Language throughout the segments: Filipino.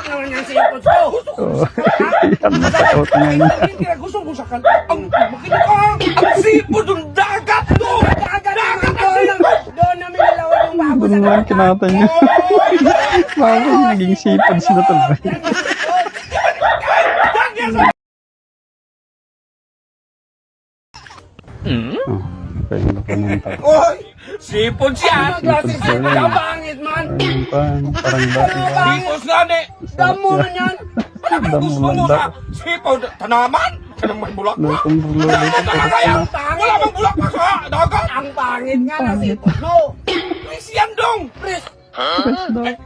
masarap naman yung sipot ko. Oo. Yan, matakot ngayon. Hindi ka gusto mo sa kanta. Ang makinig ka. Ang sipot ng dagat to. Dagat doon namin nilawag yung bago Doon lang kinatan niya. Bakit naging sipad sila talaga? Oh, kaya na pumunta. Oy! Sipot siya! Sipot siya. Kapangit man! Parang dati. Sipot nga ni! Damo na yan! Ano Damo gusto mo lang sa sipot? Tanaman? Ano may bulak pa? Lutong bulo, lutong Talaga yan! Wala bang bulak pa sa dagat? Ang pangit nga na sipot mo! Pris yan dong! Pris!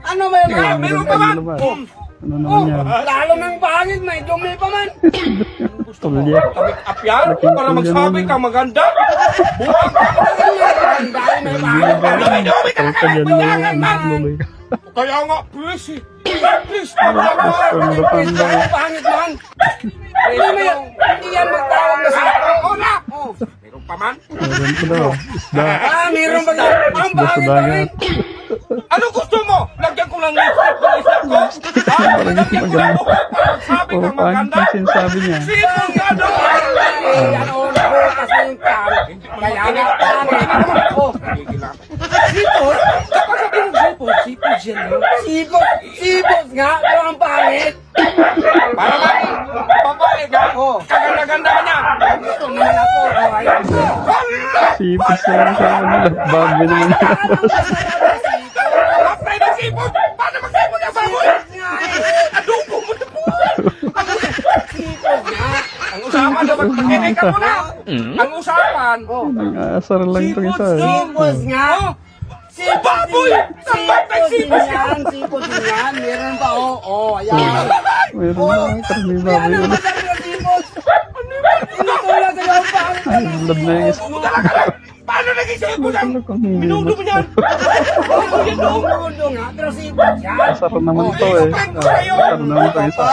Ano ba yun? Meron pa man! Ano naman yan? Lalo ng pangit, may dumi pa man! Gusto mo? Tulya. Tabik up yan? Para magsabi ka maganda? Buwag ka! Maganda, may pangit pa! Dumi-dumi ka! Kalka dyan Kailangan man! luloy ka. Kaya nga, please eh. Please, pangit man. Hindi yan magtawag na sa oo na. Meron pa man. Meron pa daw. Isda. Meron pa yan. Ang pangit pa rin. Ano gusto mo? Lagyan ko ng lipstick ng isa ko? Lagyan ko ng buhok para magsabi Puro kang pangit maganda? ang sinasabi niya. Sino nga doon? Ano, bukas na yung pangit. Kaya nga, pangit naman ako. Sipot? Kapag sabi ng sipot, sipot yan no? Sipot nga, pero ang pangit. Para ba? Babae ka? Kaganda-ganda ka niya. Gusto naman ako. Sipis na lang sa kanila. Baboy naman nila. Kapay ng sipot! Paano mag-sipot ang baboy? Adobo mo na po! Sipot nga. Ang usapan dapat makinig ka muna. Ang usapan. Nag-aasar lang itong isa. Sipot nga. Baboy! Sipot yan. Sipot yan. Meron pa. Ayan. Meron na. Karami baboy ulit. Ay, lab na yung isa. Paano naging sipot yan? Minudo mo yan. Minudo nga. Pero sipot yan. Asar naman ito eh. Asar naman ito isa.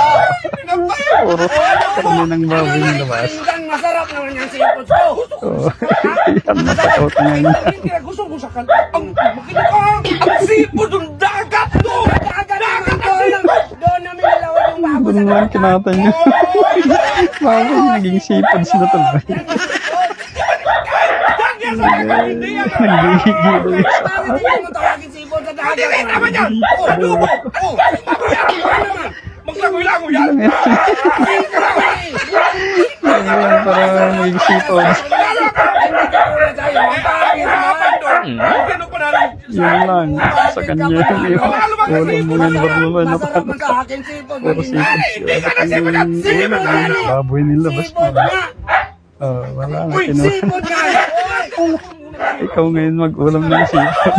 Puro karami ng baboy yung labas. Masarap naman yung sipot ko. Oo. Yan, matakot ngayon. Hindi ka gusto mo sa kanta. Ang makinig ka. Ang sipot ng dagat to. Dagat doon namin nilawag yung bago Doon lang kinatan niya. Bakit naging sipad sila talaga? Nagigigil yung isa. Bakit mo tawagin sipot sa dagat? Hindi naman yan. Adobo. Maglagoy-lagoy yan. Ayan, para maging sipad. Yun lang. Sa kanya yung walang mga nabarlulan na paano. Puro sipad siya. Baboy nilabas mo. Wala na. Ikaw ngayon mag-ulam ng sipad.